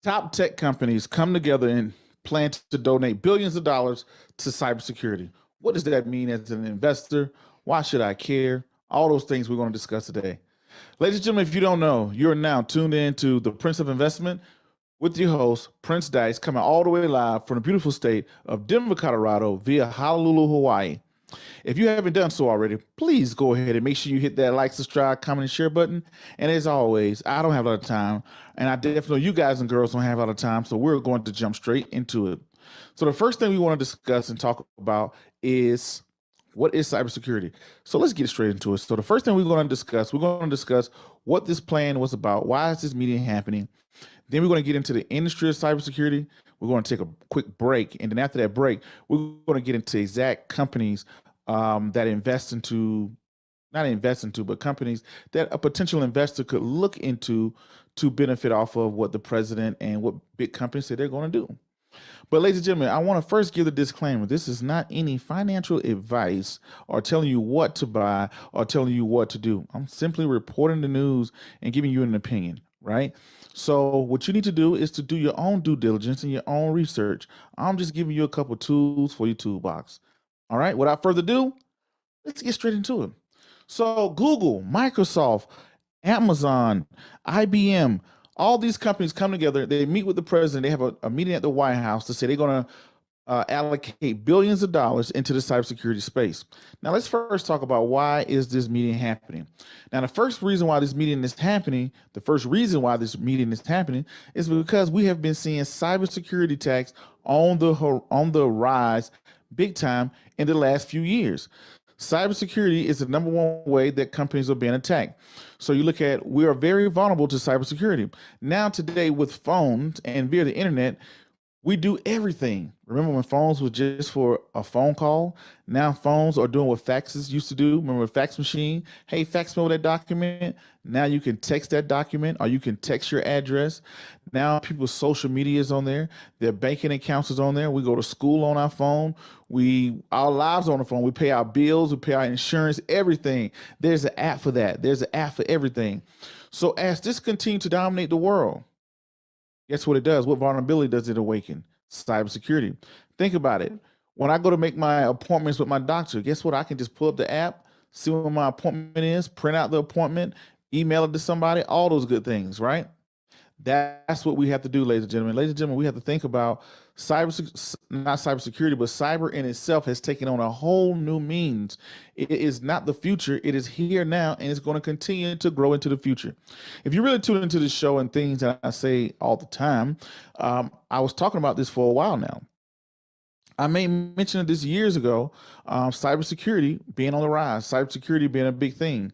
Top tech companies come together and plan to donate billions of dollars to cybersecurity. What does that mean as an investor? Why should I care? All those things we're going to discuss today. Ladies and gentlemen, if you don't know, you're now tuned in to the Prince of Investment with your host, Prince Dykes, coming all the way live from the beautiful state of Denver, Colorado, via Honolulu, Hawaii. If you haven't done so already, please go ahead and make sure you hit that like, subscribe, comment, and share button. And as always, I don't have a lot of time, and I definitely know you guys and girls don't have a lot of time, so we're going to jump straight into it. So the first thing we want to discuss and talk about is what is cybersecurity? So let's get straight into it. So the first thing we're going to discuss what this plan was about. Why is this meeting happening? Then we're going to get into the industry of cybersecurity. We're going to take a quick break. And then after that break, we're going to get into exact companies that invest into, not invest into, but companies that a potential investor could look into to benefit off of what the president and what big companies say they're going to do. But ladies and gentlemen, I want to first give the disclaimer. This is not any financial advice or telling you what to buy or telling you what to do. I'm simply reporting the news and giving you an opinion, right? So what you need to do is to do your own due diligence and your own research. I'm just giving you a couple tools for your toolbox. All right, without further ado, let's get straight into it. So Google, Microsoft, Amazon, IBM, all these companies come together. They meet with the president. They have a meeting at the White House to say they're going to allocate billions of dollars into the cybersecurity space. Now, let's first talk about why is this meeting happening. Now, the first reason why this meeting is happening is because we have been seeing cybersecurity attacks on the rise big time in the last few years. Cybersecurity is the number one way that companies are being attacked. So you look at, we are very vulnerable to cybersecurity. Now today with phones and via the internet, we do everything. Remember when phones were just for a phone call? Now phones are doing what faxes used to do. Remember a fax machine? Hey, fax me over that document. Now you can text that document or you can text your address. Now people's social media is on there. Their banking accounts is on there. We go to school on our phone. Our lives on the phone. We pay our bills. We pay our insurance, everything. There's an app for that. There's an app for everything. So as this continues to dominate the world, guess what it does? What vulnerability does it awaken? Cybersecurity. Think about it. When I go to make my appointments with my doctor, guess what? I can just pull up the app, see when my appointment is, print out the appointment, email it to somebody, all those good things, right? That's what we have to do, ladies and gentlemen. Ladies and gentlemen, we have to think about not cybersecurity, but cyber in itself has taken on a whole new means. It is not the future. It is here now, and it's going to continue to grow into the future. If you really tune into the show and things that I say all the time, I was talking about this for a while now. I made mention of this years ago, cybersecurity being on the rise, cybersecurity being a big thing.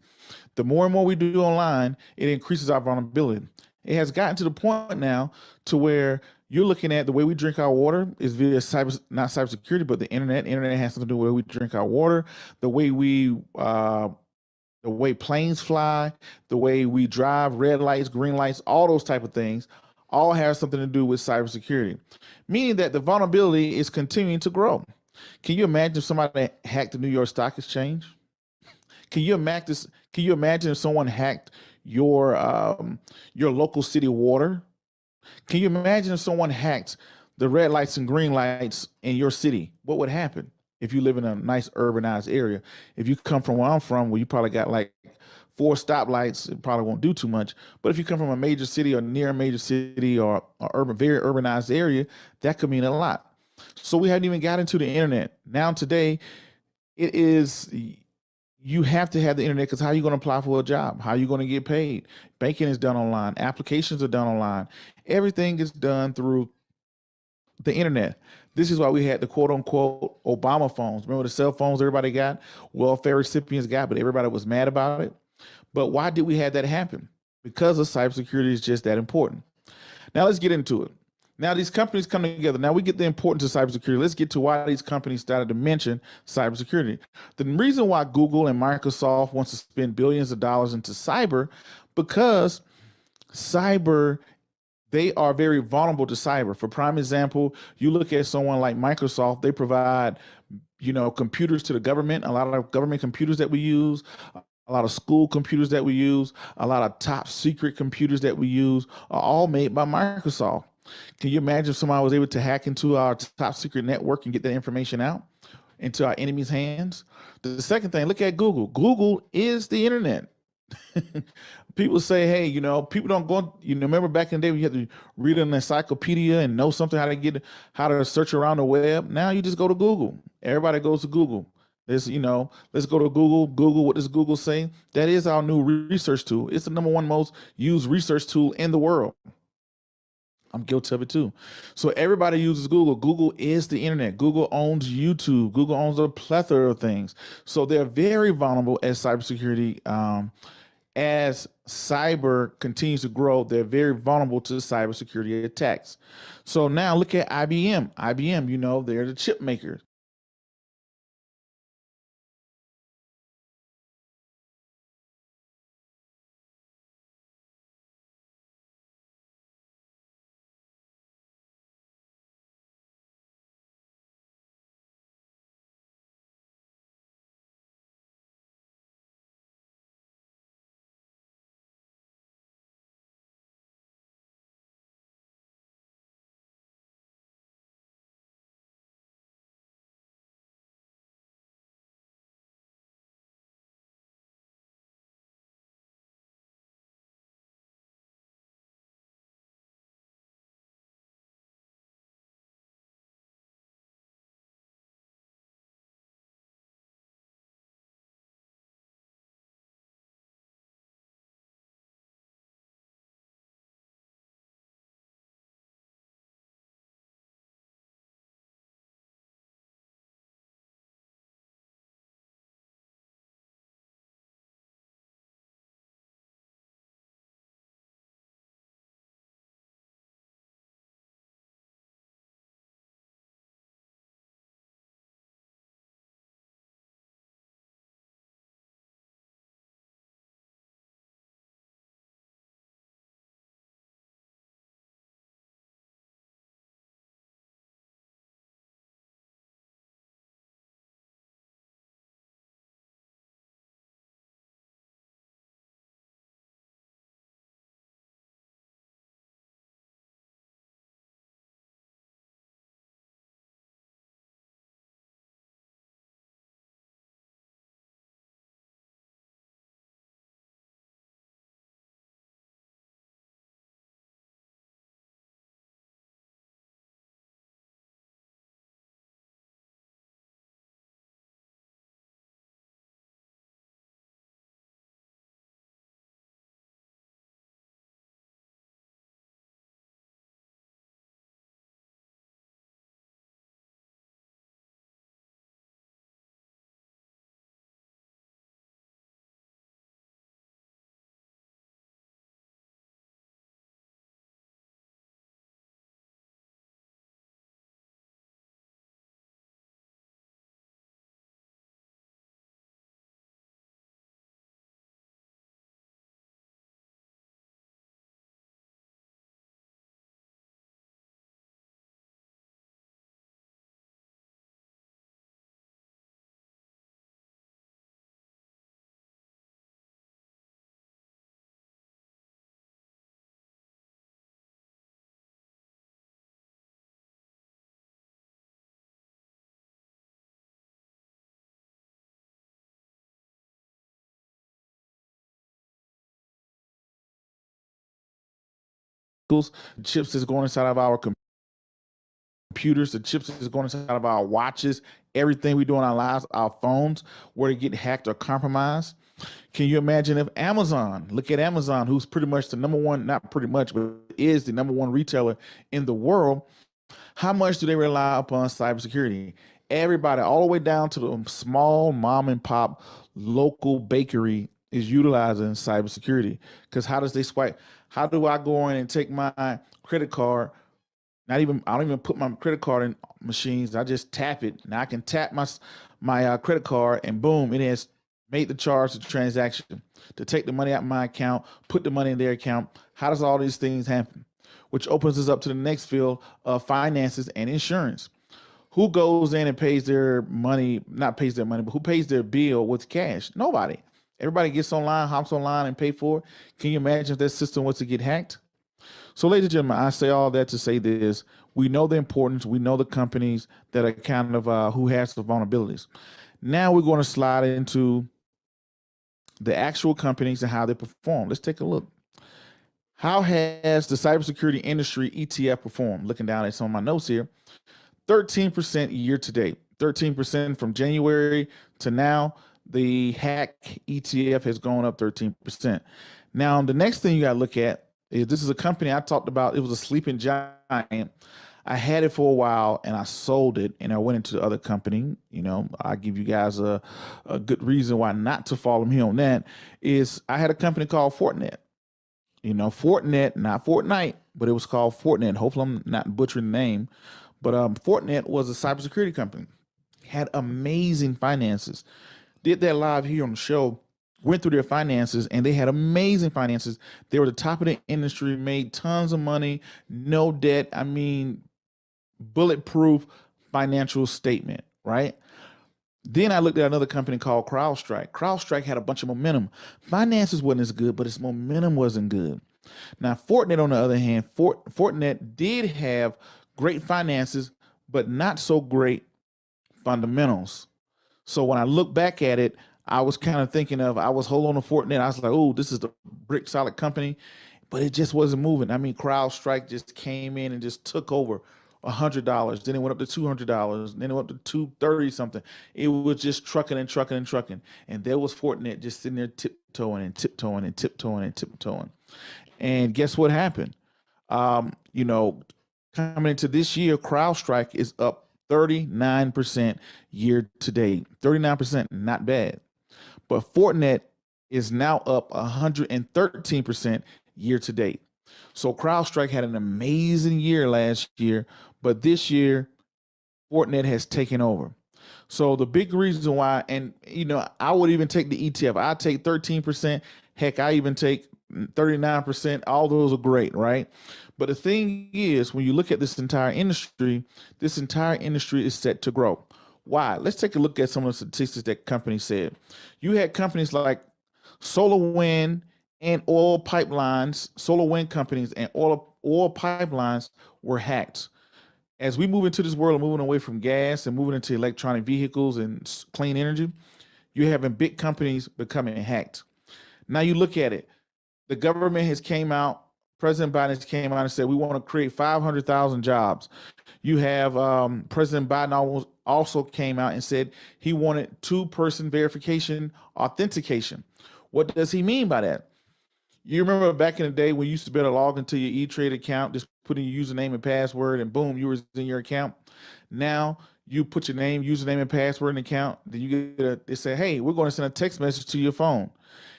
The more and more we do online, it increases our vulnerability. It has gotten to the point now to where you're looking at the way we drink our water is via not cybersecurity, but the internet. Internet has something to do with the way we drink our water, the way planes fly, the way we drive, red lights, green lights, all those type of things, all have something to do with cybersecurity, meaning that the vulnerability is continuing to grow. Can you imagine if somebody hacked the New York Stock Exchange? Can you imagine this? Can you imagine if someone hacked your local city water? Can you imagine if someone hacked the red lights and green lights in your city? What would happen if you live in a nice urbanized area? If you come from where I'm from, where you probably got like 4 stoplights, it probably won't do too much. But if you come from a major city or near a major city or very urbanized area, that could mean a lot. So we haven't even got into the internet. Now today, it is, you have to have the internet, because how are you going to apply for a job? How are you going to get paid? Banking is done online. Applications are done online. Everything is done through the internet. This is why we had the quote unquote Obama phones. Remember the cell phones everybody got? Welfare recipients got, but everybody was mad about it. But why did we have that happen? Because of cybersecurity is just that important. Now let's get into it. Now these companies come together. Now we get the importance of cybersecurity. Let's get to why these companies started to mention cybersecurity. The reason why Google and Microsoft wants to spend billions of dollars into cyber, because cyber, they are very vulnerable to cyber. For prime example, you look at someone like Microsoft, they provide, computers to the government, a lot of government computers that we use, a lot of school computers that we use, a lot of top secret computers that we use are all made by Microsoft. Can you imagine if somebody was able to hack into our top secret network and get that information out into our enemies' hands? The second thing, look at Google. Google is the internet. People say, hey, people don't go, remember back in the day when you had to read an encyclopedia and know something, how to search around the web. Now you just go to Google. Everybody goes to Google. Let's go to Google. Google, what does Google say? That is our new research tool. It's the number one most used research tool in the world. I'm guilty of it too. So everybody uses Google. Google is the internet. Google owns YouTube. Google owns a plethora of things. So they're very vulnerable as cybersecurity. As cyber continues to grow, they're very vulnerable to cybersecurity attacks. So now look at IBM. IBM, they're the chip makers. Chips that's going inside of our computers, the chips that's going inside of our watches, everything we do in our lives, our phones, where to get hacked or compromised. Can you imagine if Amazon, look at Amazon, who's pretty much the number one, not pretty much, but is the number one retailer in the world. How much do they rely upon cybersecurity? Everybody, all the way down to the small mom and pop local bakery, is utilizing cybersecurity. Because how does they swipe? How do I go in and take my credit card? I don't even put my credit card in machines. I just tap it. Now I can tap my credit card, and boom, it has made the charge to the transaction to take the money out of my account, put the money in their account. How does all these things happen? Which opens us up to the next field of finances and insurance. Who goes in and pays their money, not pays their money, but who pays their bill with cash? Nobody. Everybody gets online, hops online and pay for it. Can you imagine if that system was to get hacked? So, ladies and gentlemen, I say all that to say this: we know the importance, we know the companies that are kind of who has the vulnerabilities. Now we're going to slide into the actual companies and how they perform. Let's take a look. How has the cybersecurity industry ETF performed? Looking down at some of my notes here, 13% year to date, 13% from January to now. The Hack ETF has gone up 13%. Now, the next thing you got to look at is this is a company I talked about. It was a sleeping giant. I had it for a while and I sold it and I went into the other company. You know, I give you guys a good reason why not to follow me on that. Is I had a company called Fortinet. You know, Fortinet, not Fortnite, but it was called Fortinet. Hopefully I'm not butchering the name. But Fortinet was a cybersecurity company. Had amazing finances. Did that live here on the show. Went through their finances and they had amazing finances. They were the top of the industry, made tons of money, no debt. I mean, bulletproof financial statement, right? Then I looked at another company called CrowdStrike. CrowdStrike had a bunch of momentum. Finances wasn't as good, but its momentum wasn't good. Now, Fortinet, on the other hand, Fortinet did have great finances, but not so great fundamentals. So when I look back at it, I was kind of thinking of, I was holding on to Fortinet. I was like, oh, this is the brick solid company, but it just wasn't moving. I mean, CrowdStrike just came in and just took over. $100, then it went up to $200, then it went up to $230 something. It was just trucking and trucking and trucking, and there was Fortinet just sitting there tiptoeing and tiptoeing and tiptoeing and tiptoeing. And guess what happened? You know, coming into this year, CrowdStrike is up 39% year to date. 39%, not bad. But Fortinet is now up 113% year to date. So CrowdStrike had an amazing year last year, but this year Fortinet has taken over. So the big reason why, and you know, I would even take the ETF. I take 13%. Heck, I even take 39%. All those are great, right? But the thing is, when you look at this entire industry is set to grow. Why? Let's take a look at some of the statistics that companies said. You had companies like solar wind and oil pipelines, solar wind companies and oil pipelines were hacked. As we move into this world, moving away from gas and moving into electronic vehicles and clean energy, you're having big companies becoming hacked. Now you look at it, the government has came out, President Biden has came out and said, we want to create 500,000 jobs. You have President Biden also came out and said he wanted two-person verification authentication. What does he mean by that? You remember back in the day when you used to be able to log into your E-Trade account, just put in your username and password, and boom, you were in your account. Now you put your name, username, and password in the account. Then you get they say, hey, we're going to send a text message to your phone.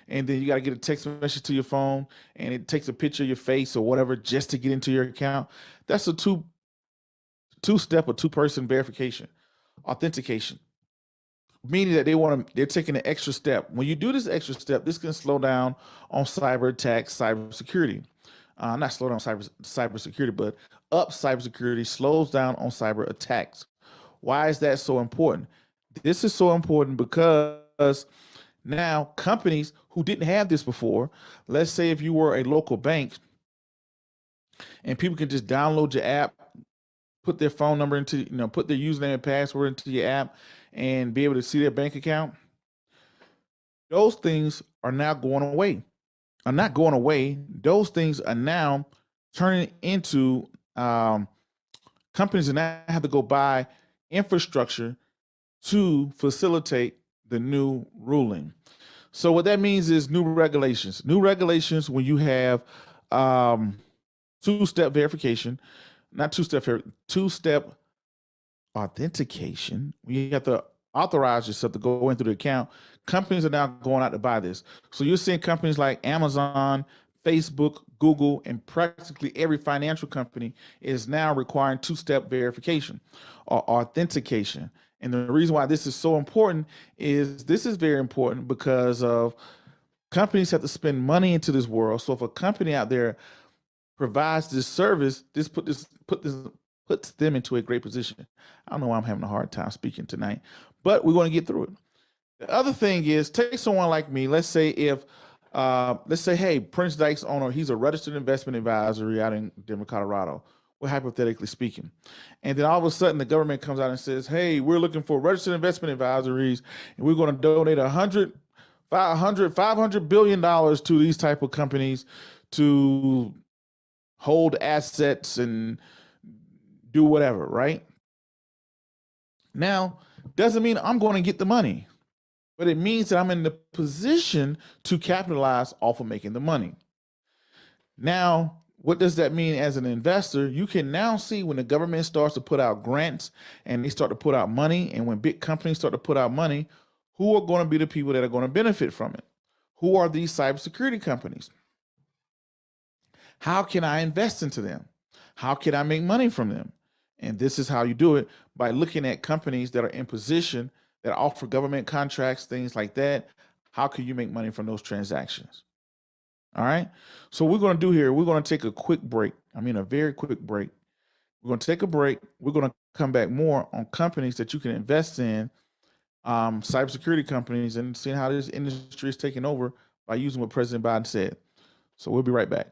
And then you got to get a text message to your phone, and it takes a picture of your face or whatever just to get into your account. That's a two-step or two-person verification, authentication. Meaning that they're taking an extra step. When you do this extra step, this can slow down on cyber attacks, cybersecurity. Not slow down cybersecurity, but up cybersecurity, slows down on cyber attacks. Why is that so important? This is so important because now companies who didn't have this before, let's say if you were a local bank and people can just download your app, put their phone number into, put their username and password into your app and be able to see their bank account. Those things are now going away. Are not going away. Those things are now turning into companies that now have to go buy infrastructure to facilitate the new ruling. So what that means is new regulations. New regulations when you have two-step verification, not two-step authentication. You have to authorize yourself to go into the account. Companies are now going out to buy this. So you're seeing companies like Amazon, Facebook, Google, and practically every financial company is now requiring two-step verification or authentication. And the reason why this is so important is this is very important because of companies have to spend money into this world. So if a company out there provides this service, this puts them into a great position. I don't know why I'm having a hard time speaking tonight, but we're going to get through it. The other thing is, take someone like me. Let's say if Let's say, hey, Prince Dykes owner, he's a registered investment advisory out in Denver, Colorado. We're hypothetically speaking. And then all of a sudden the government comes out and says, hey, we're looking for registered investment advisories and we're going to donate 500 billion dollars to these type of companies to hold assets and do whatever, right? Now, doesn't mean I'm going to get the money, but it means that I'm in the position to capitalize off of making the money. Now, what does that mean as an investor? You can now see when the government starts to put out grants and they start to put out money, and when big companies start to put out money, who are going to be the people that are going to benefit from it? Who are these cybersecurity companies? How can I invest into them? How can I make money from them? And this is how you do it, by looking at companies that are in position that offer government contracts, things like that. How can you make money from those transactions? All right. So we're going to do here, we're going to take a quick break. I mean, a very quick break. We're going to take a break. We're going to come back more on companies that you can invest in, cybersecurity companies, and seeing how this industry is taking over by using what President Biden said. So we'll be right back.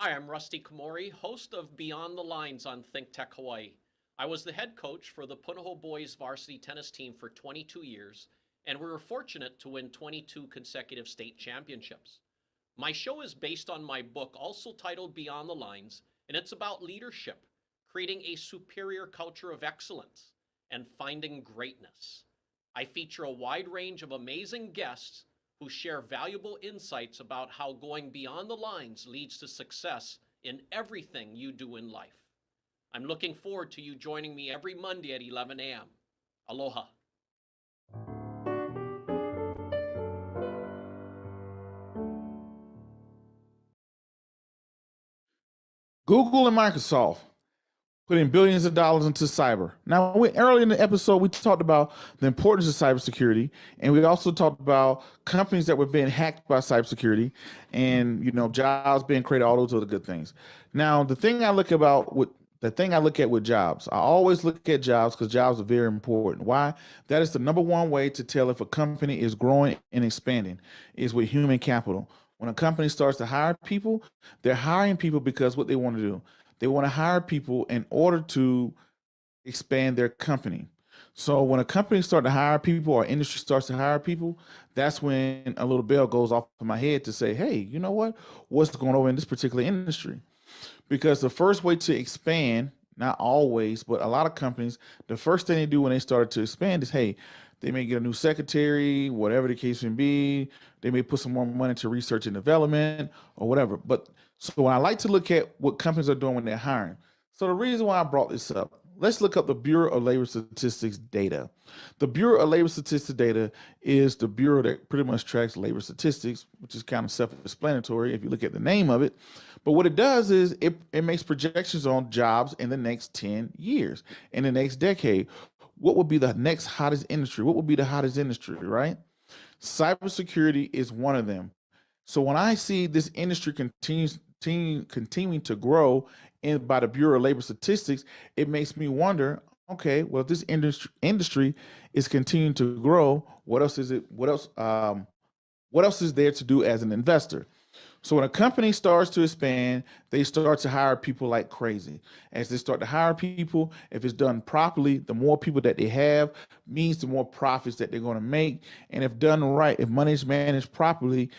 Hi, I'm Rusty Komori, host of Beyond the Lines on Think Tech Hawaii. I was the head coach for the Punahou boys varsity tennis team for 22 years, and we were fortunate to win 22 consecutive state championships. My show is based on my book, also titled Beyond the Lines, and it's about leadership, creating a superior culture of excellence, and finding greatness. I feature a wide range of amazing guests who share valuable insights about how going beyond the lines leads to success in everything you do in life. I'm looking forward to you joining me every Monday at 11 a.m. Aloha. Google and Microsoft putting billions of dollars into cyber. Now, early in the episode, we talked about the importance of cybersecurity, and we also talked about companies that were being hacked by cybersecurity, and jobs being created, all those other good things. Now, the thing I look at with jobs, I always look at jobs because jobs are very important. Why? That is the number one way to tell if a company is growing and expanding, is with human capital. When a company starts to hire people, they're hiring people because what they want to do. They want to hire people in order to expand their company. So when a company starts to hire people or industry starts to hire people, that's when a little bell goes off in my head to say, hey, you know what? What's going on in this particular industry? Because the first way to expand, not always, but a lot of companies, the first thing they do when they start to expand is, hey, they may get a new secretary, whatever the case may be. They may put some more money to research and development or whatever. But so I like to look at what companies are doing when they're hiring. So the reason why I brought this up, let's look up the Bureau of Labor Statistics data. The Bureau of Labor Statistics data is the bureau that pretty much tracks labor statistics, which is kind of self-explanatory if you look at the name of it. But what it does is it makes projections on jobs in the next 10 years, in the next decade. What would be the next hottest industry? What would be the hottest industry, right? Cybersecurity is one of them. So when I see this industry continuing to grow by the Bureau of Labor Statistics, it makes me wonder, okay, well, if this industry is continuing to grow, what else is it? What else is there to do as an investor? So when a company starts to expand, they start to hire people like crazy. As they start to hire people, if it's done properly, the more people that they have means the more profits that they're going to make. And if done right, if money is managed properly,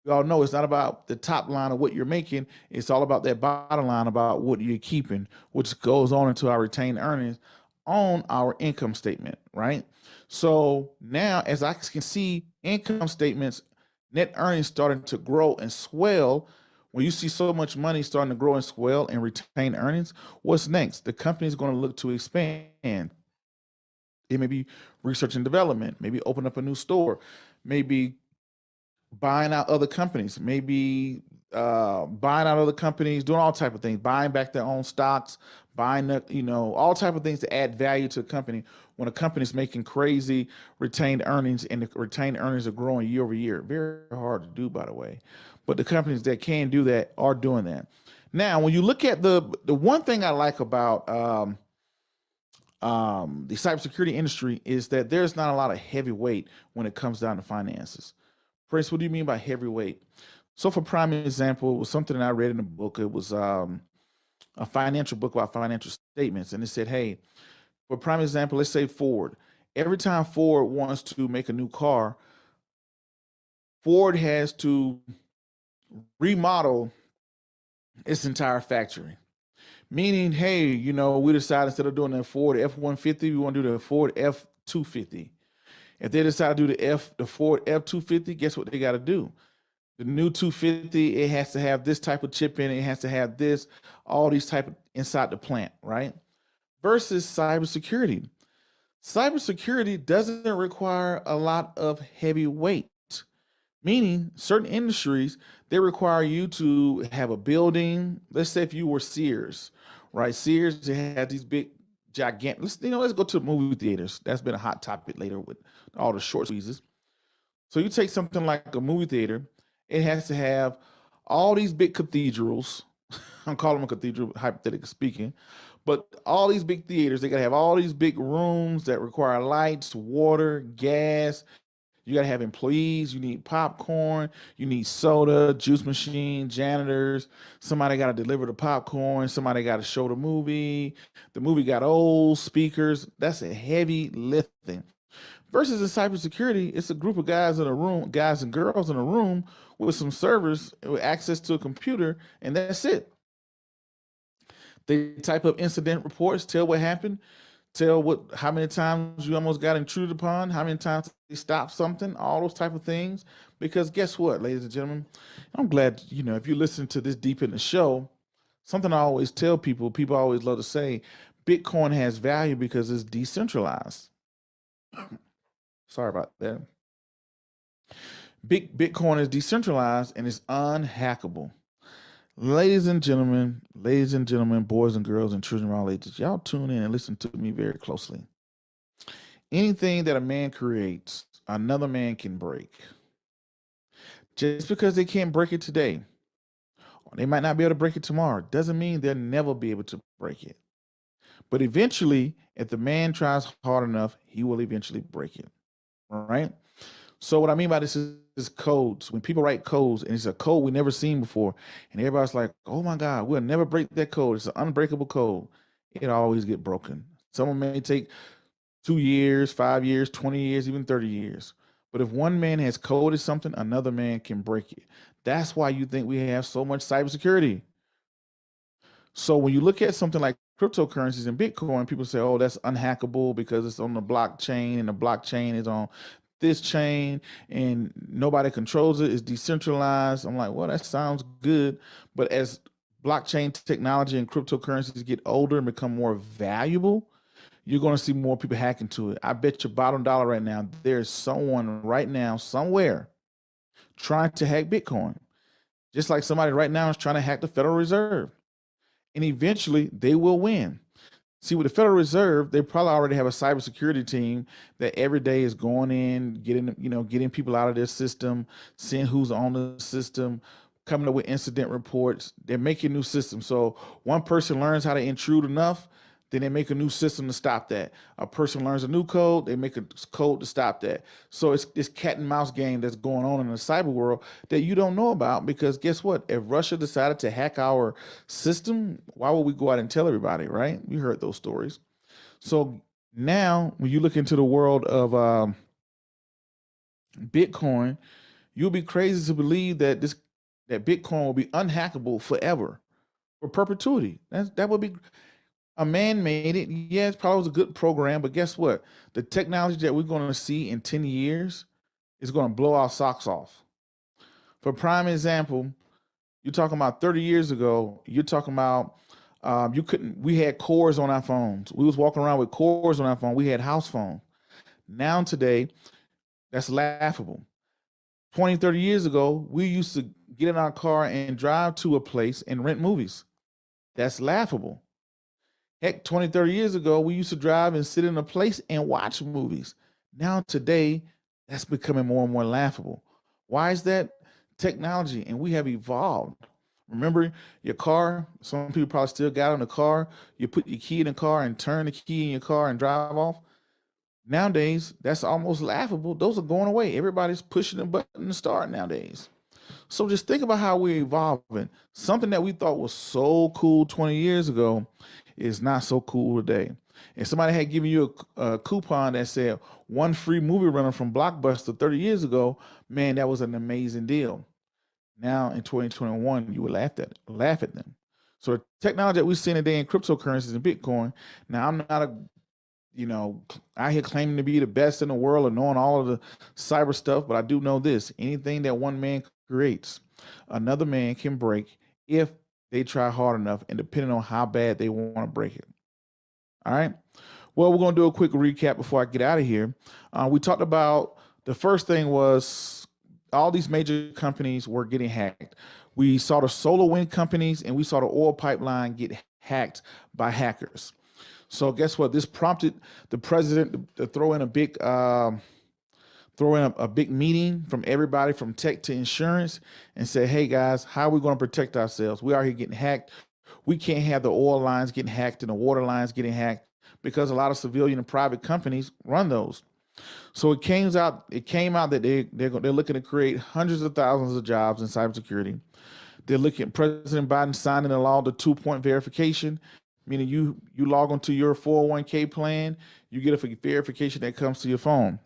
we all know it's not about the top line of what you're making. It's all about that bottom line, about what you're keeping, which goes on into our retained earnings on our income statement, right? So now, as I can see income statements, net earnings starting to grow and swell. When you see so much money starting to grow and swell and retain earnings, what's next? The company is going to look to expand. It may be research and development, maybe open up a new store, maybe buying out other companies, maybe buying out other companies, doing all type of things, buying back their own stocks, buying the, all type of things to add value to a company when a company is making crazy retained earnings and the retained earnings are growing year over year. Very hard to do, by the way. But the companies that can do that are doing that. Now, when you look at the one thing I like about the cybersecurity industry is that there's not a lot of heavyweight when it comes down to finances. Prince, what do you mean by heavyweight? So, for prime example, it was something that I read in a book. It was a financial book about financial statements, and it said, "Hey, for prime example, let's say Ford. Every time Ford wants to make a new car, Ford has to remodel its entire factory. Meaning, hey, we decide instead of doing the Ford F-150, we want to do the Ford F-250. If they decide to do the Ford F-250, guess what they got to do? The new 250, it has to have this type of chip in it. It has to have this, all these type of inside the plant, right? Versus cybersecurity. Cybersecurity doesn't require a lot of heavy weight, meaning certain industries, they require you to have a building. Let's say if you were Sears, right? Sears, they had these big, gigantic, let's go to movie theaters. That's been a hot topic later with all the short squeezes. So you take something like a movie theater, it has to have all these big cathedrals. I'm calling them a cathedral, hypothetically speaking. But all these big theaters, they got to have all these big rooms that require lights, water, gas. You got to have employees. You need popcorn. You need soda, juice machine, janitors. Somebody got to deliver the popcorn. Somebody got to show the movie. The movie got old speakers. That's a heavy lifting. Versus in cybersecurity, it's a group of guys in a room, guys and girls in a room with some servers with access to a computer, and that's it. They type up incident reports, tell what happened, tell how many times you almost got intruded upon, how many times they stopped something, all those type of things. Because guess what, ladies and gentlemen, I'm glad, if you listen to this deep in the show, something I always tell people, people always love to say, Bitcoin has value because it's decentralized. Sorry about that. Bitcoin is decentralized and it's unhackable. Ladies and gentlemen, boys and girls and children of all ages, y'all tune in and listen to me very closely. Anything that a man creates, another man can break. Just because they can't break it today, or they might not be able to break it tomorrow, doesn't mean they'll never be able to break it. But eventually, if the man tries hard enough, he will eventually break it. All right? So what I mean by this is codes. When people write codes and it's a code we never seen before, and everybody's like, "Oh my God, we'll never break that code. It's an unbreakable code." It always get broken. Someone may take 2 years, 5 years, 20 years, even 30 years. But if one man has coded something, another man can break it. That's why you think we have so much cybersecurity. So when you look at something like cryptocurrencies and Bitcoin, people say, "Oh, that's unhackable because it's on the blockchain and the blockchain is on this chain and nobody controls it. It's decentralized." I'm like, well, that sounds good. But as blockchain technology and cryptocurrencies get older and become more valuable, you're going to see more people hacking to it. I bet your bottom dollar right now, there's someone right now, somewhere, trying to hack Bitcoin. Just like somebody right now is trying to hack the Federal Reserve. And eventually they will win. See, with the Federal Reserve, they probably already have a cybersecurity team that every day is going in, getting people out of their system, seeing who's on the system, coming up with incident reports. They're making new systems. So one person learns how to intrude enough, then they make a new system to stop that. A person learns a new code, they make a code to stop that. So it's this cat and mouse game that's going on in the cyber world that you don't know about, because guess what? If Russia decided to hack our system, why would we go out and tell everybody, right? We heard those stories. So now when you look into the world of Bitcoin, you'll be crazy to believe that Bitcoin will be unhackable forever, for perpetuity. That would be. A man made it. Yeah, it probably was a good program, but guess what? The technology that we're going to see in 10 years is going to blow our socks off. For prime example, you're talking about 30 years ago, you're talking about we had cores on our phones. We was walking around with cores on our phone. We had house phone. Now today, that's laughable. 20, 30 years ago, we used to get in our car and drive to a place and rent movies. That's laughable. Heck, 20, 30 years ago, we used to drive and sit in a place and watch movies. Now, today, that's becoming more and more laughable. Why is that? Technology, and we have evolved. Remember your car? Some people probably still got in the car. You put your key in the car and turn the key in your car and drive off. Nowadays, that's almost laughable. Those are going away. Everybody's pushing the button to start nowadays. So just think about how we're evolving. Something that we thought was so cool 20 years ago is not so cool today. And somebody had given you a coupon that said one free movie rental from Blockbuster 30 years ago, man, that was an amazing deal. Now in 2021, you would laugh at them. So the technology that we're seeing today in cryptocurrencies and Bitcoin. Now I'm not out here claiming to be the best in the world or knowing all of the cyber stuff, but I do know this: anything that one man creates, another man can break if they try hard enough, and depending on how bad they want to break it. All right. Well, we're going to do a quick recap before I get out of here. We talked about the first thing was all these major companies were getting hacked. We saw the solar wind companies and we saw the oil pipeline get hacked by hackers. So guess what? This prompted the president to throw in a big meeting from everybody from tech to insurance and say, hey guys, how are we going to protect ourselves? We are here getting hacked. We can't have the oil lines getting hacked and the water lines getting hacked because a lot of civilian and private companies run those. So it came out that they're looking to create hundreds of thousands of jobs in cybersecurity. They're looking at President Biden signing a law, the 2-point verification, meaning you log onto your 401k plan, you get a verification that comes to your phone.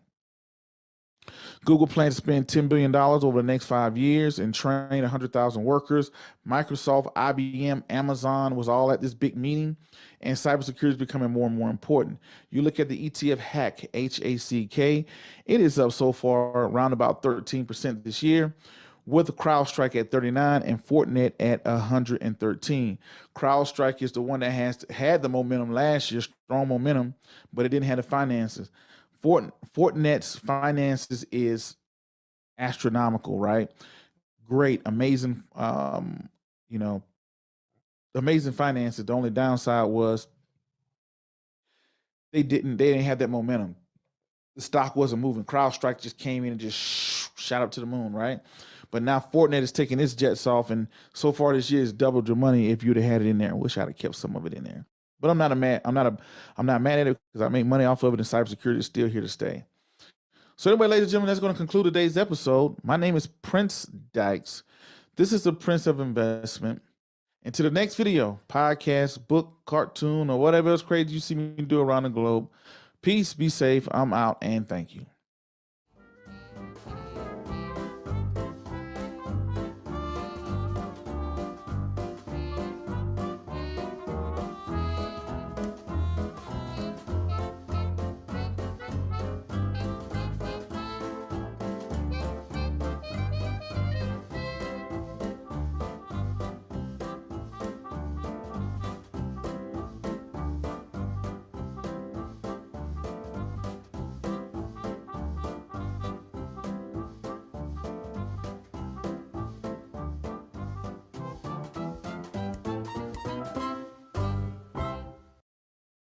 Google plans to spend $10 billion over the next 5 years and train 100,000 workers. Microsoft, IBM, Amazon was all at this big meeting, and cybersecurity is becoming more and more important. You look at the ETF HACK, H-A-C-K, it is up so far around about 13% this year, with CrowdStrike at 39 and Fortinet at 113. CrowdStrike is the one that had the momentum last year, strong momentum, but it didn't have the finances. Fortinet's finances is astronomical, right? Great, amazing, amazing finances. The only downside was they didn't have that momentum. The stock wasn't moving. CrowdStrike just came in and just shot up to the moon, right? But now Fortinet is taking its jets off, and so far this year has doubled your money if you'd have had it in there. I wish I'd have kept some of it in there. But I'm not mad at it because I make money off of it, and cybersecurity is still here to stay. So anyway, ladies and gentlemen, that's going to conclude today's episode. My name is Prince Dykes. This is the Prince of Investment. And to the next video, podcast, book, cartoon, or whatever else crazy you see me do around the globe, peace, be safe, I'm out, and thank you.